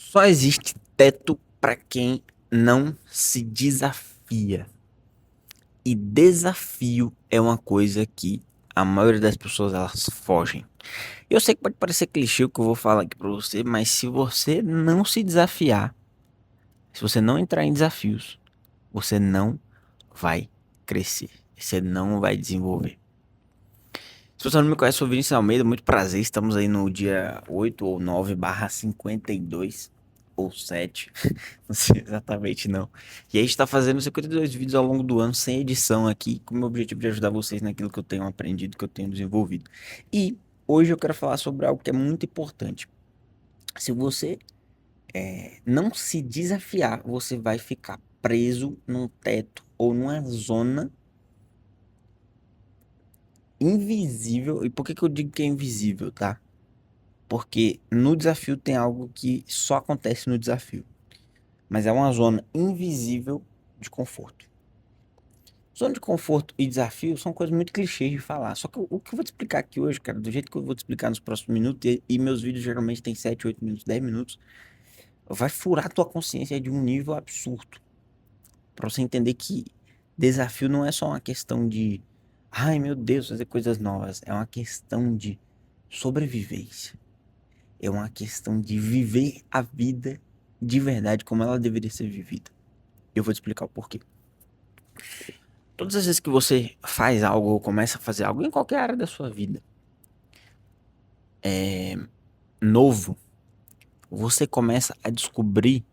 Só existe teto para quem não se desafia. E desafio é uma coisa que a maioria das pessoas elas fogem. Eu sei que pode parecer clichê o que eu vou falar aqui para você, mas se você não se desafiar, se você não entrar em desafios, você não vai crescer. Você não vai desenvolver. Se você não me conhece, eu sou Vinícius Almeida, muito prazer. Estamos aí no dia 8 ou 9/52 ou 7. Não sei exatamente não. E aí a gente tá fazendo 52 vídeos ao longo do ano, sem edição aqui, com o meu objetivo de ajudar vocês naquilo que eu tenho aprendido, que eu tenho desenvolvido. E hoje eu quero falar sobre algo que é muito importante. Se você não se desafiar, você vai ficar preso num teto ou numa zona invisível. E por que que eu digo que é invisível, tá? Porque no desafio tem algo que só acontece no desafio. Mas é uma zona invisível de conforto. Zona de conforto e desafio são coisas muito clichês de falar. Só que o que eu vou te explicar aqui hoje, cara, do jeito que eu vou te explicar nos próximos minutos, e meus vídeos geralmente têm 7, 8 minutos, 10 minutos, vai furar tua consciência de um nível absurdo. Pra você entender que desafio não é só uma questão de, ai meu Deus, fazer coisas novas. É uma questão de sobrevivência. É uma questão de viver a vida de verdade como ela deveria ser vivida. Eu vou te explicar o porquê. Todas as vezes que você faz algo ou começa a fazer algo em qualquer área da sua vida, novo, você começa a descobrir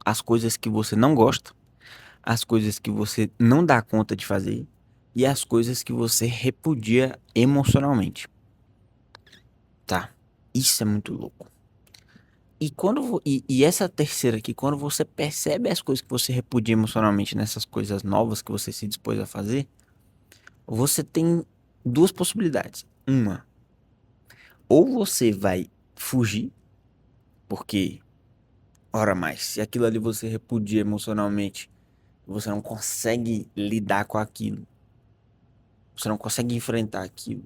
as coisas que você não gosta, as coisas que você não dá conta de fazer e as coisas que você repudia emocionalmente, tá? Isso é muito louco. E essa terceira aqui, quando você percebe as coisas que você repudia emocionalmente nessas coisas novas que você se dispôs a fazer, você tem duas possibilidades. Uma, ou você vai fugir, porque, ora mais, se aquilo ali você repudia emocionalmente, você não consegue lidar com aquilo, você não consegue enfrentar aquilo,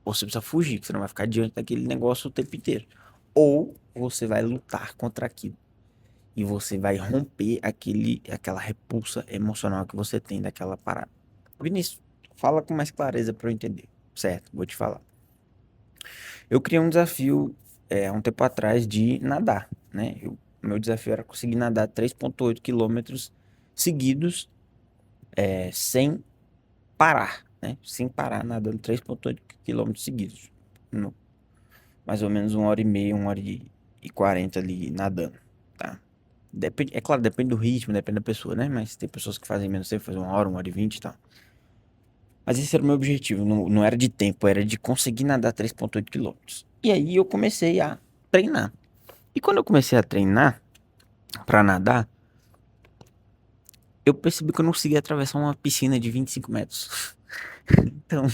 ou você precisa fugir, que você não vai ficar diante daquele negócio o tempo inteiro. Ou você vai lutar contra aquilo. E você vai romper aquela repulsa emocional que você tem daquela parada. Vinícius, fala com mais clareza para eu entender. Certo, vou te falar. Eu criei um desafio há um tempo atrás de nadar, né? Meu desafio era conseguir nadar 3,8 quilômetros seguidos, sem parar, né? Sem parar, nadando 3,8 quilômetros seguidos. No- Mais ou menos 1 hora e meia, 1 hora e 40 ali nadando, tá? Depende, é claro, depende do ritmo, depende da pessoa, né? Mas tem pessoas que fazem menos tempo, fazem 1 hora, 1 hora e 20 e tal. Mas esse era o meu objetivo, não era de tempo, era de conseguir nadar 3,8 quilômetros. E aí eu comecei a treinar. E quando eu comecei a treinar pra nadar, eu percebi que eu não conseguia atravessar uma piscina de 25 metros. Então,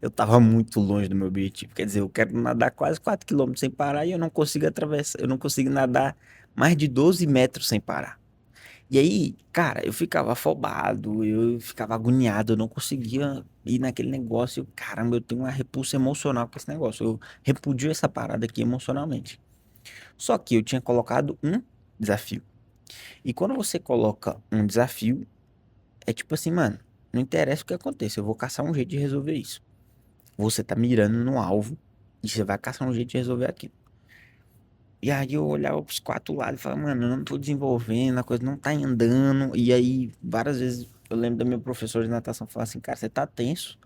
eu tava muito longe do meu objetivo. Quer dizer, eu quero nadar quase 4 quilômetros sem parar e eu não consigo atravessar, eu não consigo nadar mais de 12 metros sem parar. E aí, cara, eu ficava afobado, eu ficava agoniado, eu não conseguia ir naquele negócio. Caramba, eu tenho uma repulsa emocional com esse negócio. Eu repudio essa parada aqui emocionalmente. Só que eu tinha colocado um desafio. E quando você coloca um desafio, é tipo assim, mano, não interessa o que aconteça, eu vou caçar um jeito de resolver isso. Você tá mirando no alvo e você vai caçar um jeito de resolver aquilo. E aí eu olhava pros 4 lados e falava, mano, eu não tô desenvolvendo, a coisa não tá andando. E aí, várias vezes, eu lembro do meu professor de natação falar assim, cara, você tá tenso.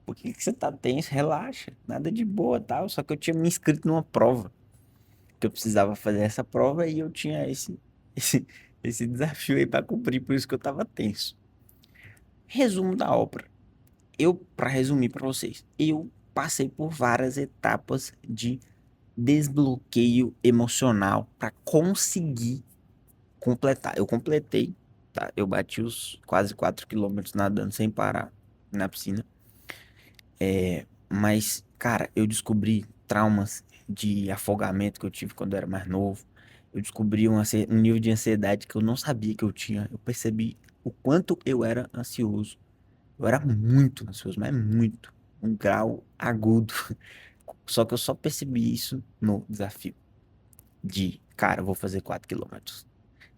Por que que você tá tenso? Relaxa, nada de boa, tal. Só que eu tinha me inscrito numa prova, que eu precisava fazer essa prova e eu tinha esse, esse desafio aí pra cumprir, por isso que eu tava tenso. Resumo da obra. Pra resumir pra vocês, eu passei por várias etapas de desbloqueio emocional para conseguir completar. Eu completei, tá? Eu bati os quase 4 quilômetros nadando sem parar na piscina. Mas, cara, eu descobri traumas de afogamento que eu tive quando eu era mais novo. Eu descobri um nível de ansiedade que eu não sabia que eu tinha. Eu percebi o quanto eu era ansioso. Eu era muito ansioso, mas muito. Um grau agudo. Só que eu só percebi isso no desafio. cara, eu vou fazer 4 km.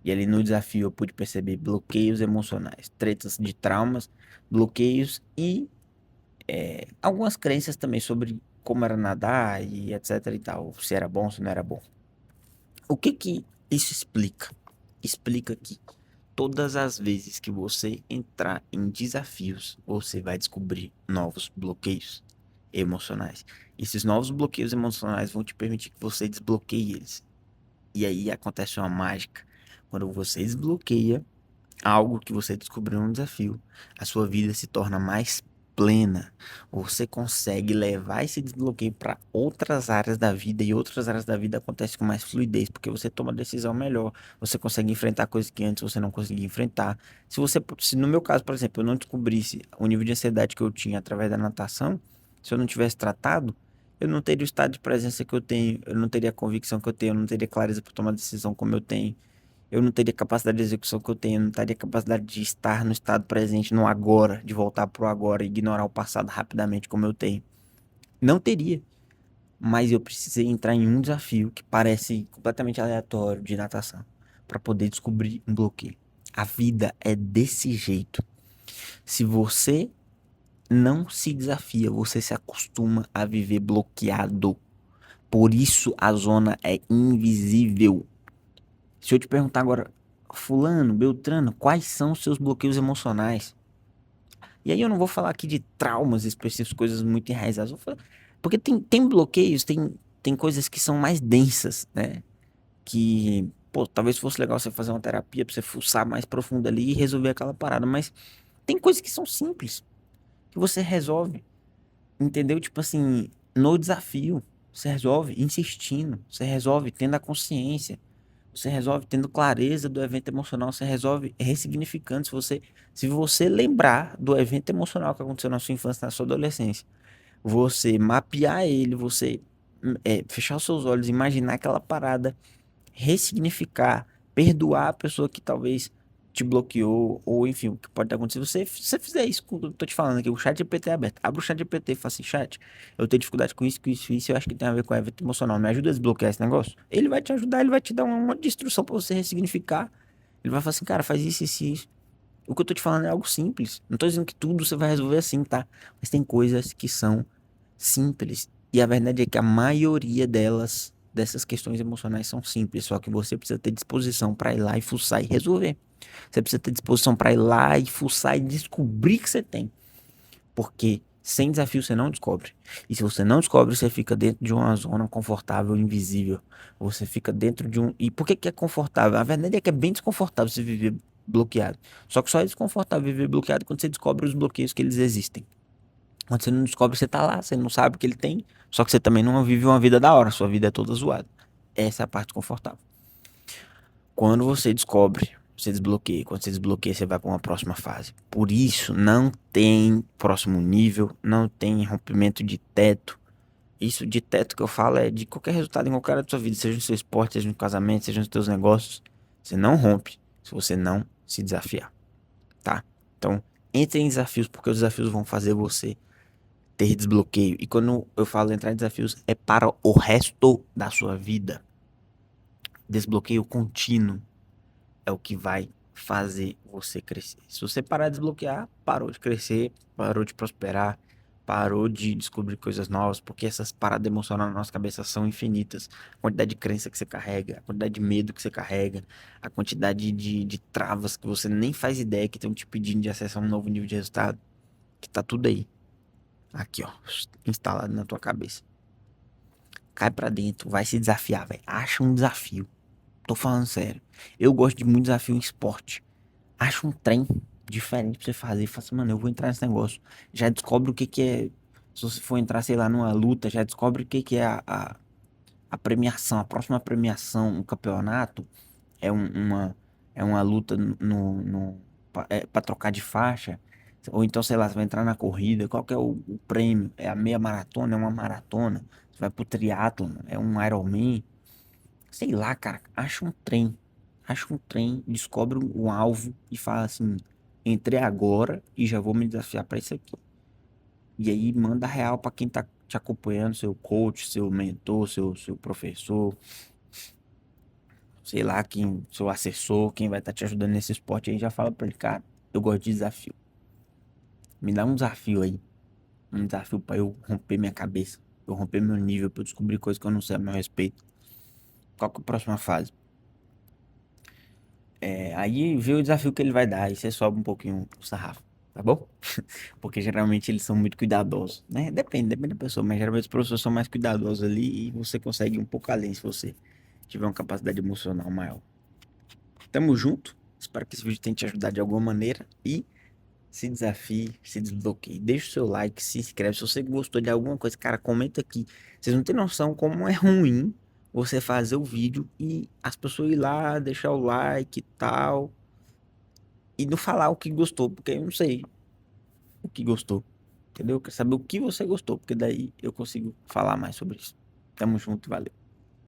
E ali no desafio eu pude perceber bloqueios emocionais, tretas de traumas, bloqueios e algumas crenças também sobre como era nadar e etc e tal, se era bom, se não era bom. O que que isso explica? Explica que todas as vezes que você entrar em desafios, você vai descobrir novos bloqueios emocionais. Esses novos bloqueios emocionais vão te permitir que você desbloqueie eles. E aí acontece uma mágica. Quando você desbloqueia algo que você descobriu no desafio, a sua vida se torna mais plena. Você consegue levar esse desbloqueio para outras áreas da vida e outras áreas da vida acontecem com mais fluidez, porque você toma decisão melhor, você consegue enfrentar coisas que antes você não conseguia enfrentar. Se no meu caso, por exemplo, eu não descobrisse o nível de ansiedade que eu tinha através da natação, se eu não tivesse tratado, eu não teria o estado de presença que eu tenho, eu não teria a convicção que eu tenho, eu não teria clareza para tomar decisão como eu tenho. Eu não teria capacidade de execução que eu tenho, eu não teria capacidade de estar no estado presente, no agora, de voltar pro agora e ignorar o passado rapidamente como eu tenho. Não teria, mas eu precisei entrar em um desafio que parece completamente aleatório de natação para poder descobrir um bloqueio. A vida é desse jeito. Se você não se desafia, você se acostuma a viver bloqueado. Por isso a zona é invisível. Se eu te perguntar agora, fulano, Beltrano, quais são os seus bloqueios emocionais? E aí eu não vou falar aqui de traumas específicos, coisas muito enraizadas. Porque tem bloqueios, tem coisas que são mais densas, né? Que, pô, talvez fosse legal você fazer uma terapia pra você fuçar mais profundo ali e resolver aquela parada. Mas tem coisas que são simples, que você resolve, entendeu? Tipo assim, no desafio, você resolve insistindo, você resolve tendo a consciência. Você resolve tendo clareza do evento emocional, você resolve ressignificando. Se você lembrar do evento emocional que aconteceu na sua infância, na sua adolescência, você mapear ele, você fechar os seus olhos, imaginar aquela parada, ressignificar, perdoar a pessoa que talvez te bloqueou, ou enfim, o que pode ter acontecido. Se você fizer isso, eu tô te falando aqui, o chat GPT é aberto. Abre o chat GPT e fala assim, chat, eu tenho dificuldade com isso, eu acho que tem a ver com o evento emocional. Me ajuda a desbloquear esse negócio? Ele vai te ajudar, ele vai te dar uma monte de instrução pra você ressignificar. Ele vai falar assim, cara, faz isso, isso, e isso. O que eu tô te falando é algo simples. Não tô dizendo que tudo você vai resolver assim, tá? Mas tem coisas que são simples. E a verdade é que a maioria dessas questões emocionais são simples, só que você precisa ter disposição para ir lá e fuçar e resolver. Você precisa ter disposição para ir lá e fuçar e descobrir que você tem. Porque sem desafio você não descobre. E se você não descobre, você fica dentro de uma zona confortável, invisível. Você fica dentro de um. E por que que é confortável? A verdade é que é bem desconfortável você viver bloqueado. Só que só é desconfortável viver bloqueado quando você descobre os bloqueios que eles existem. Quando você não descobre, você tá lá, você não sabe o que ele tem, só que você também não vive uma vida da hora, sua vida é toda zoada. Essa é a parte confortável. Quando você descobre, você desbloqueia. Quando você desbloqueia, você vai para uma próxima fase. Por isso, não tem próximo nível, não tem rompimento de teto. Isso de teto que eu falo é de qualquer resultado em qualquer área da sua vida, seja no seu esporte, seja no casamento, seja nos seus negócios. Você não rompe se você não se desafiar, tá? Então, entre em desafios, porque os desafios vão fazer você ter desbloqueio. E quando eu falo entrar em desafios, é para o resto da sua vida. Desbloqueio contínuo é o que vai fazer você crescer. Se você parar de desbloquear, parou de crescer, parou de prosperar, parou de descobrir coisas novas, porque essas paradas emocionais na nossa cabeça são infinitas. A quantidade de crença que você carrega, a quantidade de medo que você carrega, a quantidade de travas que você nem faz ideia que estão te pedindo de acesso a um novo nível de resultado, que tá tudo aí. Aqui, ó, instalado na tua cabeça. Cai pra dentro, vai se desafiar, velho. Acha um desafio. Tô falando sério. Eu gosto de muito desafio em esporte. Acha um trem diferente pra você fazer. Fala assim, mano, eu vou entrar nesse negócio. Já descobre o que que é. Se você for entrar, sei lá, numa luta, já descobre o que que é a premiação, a próxima premiação, um campeonato. É é uma luta pra trocar de faixa. Ou então, sei lá, você vai entrar na corrida. Qual que é o prêmio? É a meia maratona? É uma maratona? Você vai pro triatlon? É um Ironman? Sei lá, cara. Acha um trem. Acha um trem, descobre um alvo e fala assim: entrei agora e já vou me desafiar pra isso aqui. E aí manda real pra quem tá te acompanhando, seu coach, seu mentor, seu professor. sei lá, quem, seu assessor, quem vai estar te ajudando nesse esporte aí, já fala pra ele, cara, eu gosto de desafio. Me dá um desafio aí. Um desafio pra eu romper minha cabeça. Pra eu romper meu nível, pra eu descobrir coisas que eu não sei a meu respeito. Qual que é a próxima fase? Aí vê o desafio que ele vai dar, aí você sobe um pouquinho o sarrafo, tá bom? Porque geralmente eles são muito cuidadosos, né? Depende da pessoa, mas geralmente os professores são mais cuidadosos ali e você consegue ir um pouco além se você tiver uma capacidade emocional maior. Tamo junto, espero que esse vídeo tenha te ajudado de alguma maneira e se desafie, se desbloqueie. Deixa o seu like, se inscreve. Se você gostou de alguma coisa, cara, comenta aqui. Vocês não têm noção como é ruim você fazer o vídeo e as pessoas ir lá, deixar o like e tal. E não falar o que gostou, porque eu não sei o que gostou. Entendeu? Eu quero saber o que você gostou, porque daí eu consigo falar mais sobre isso. Tamo junto, valeu.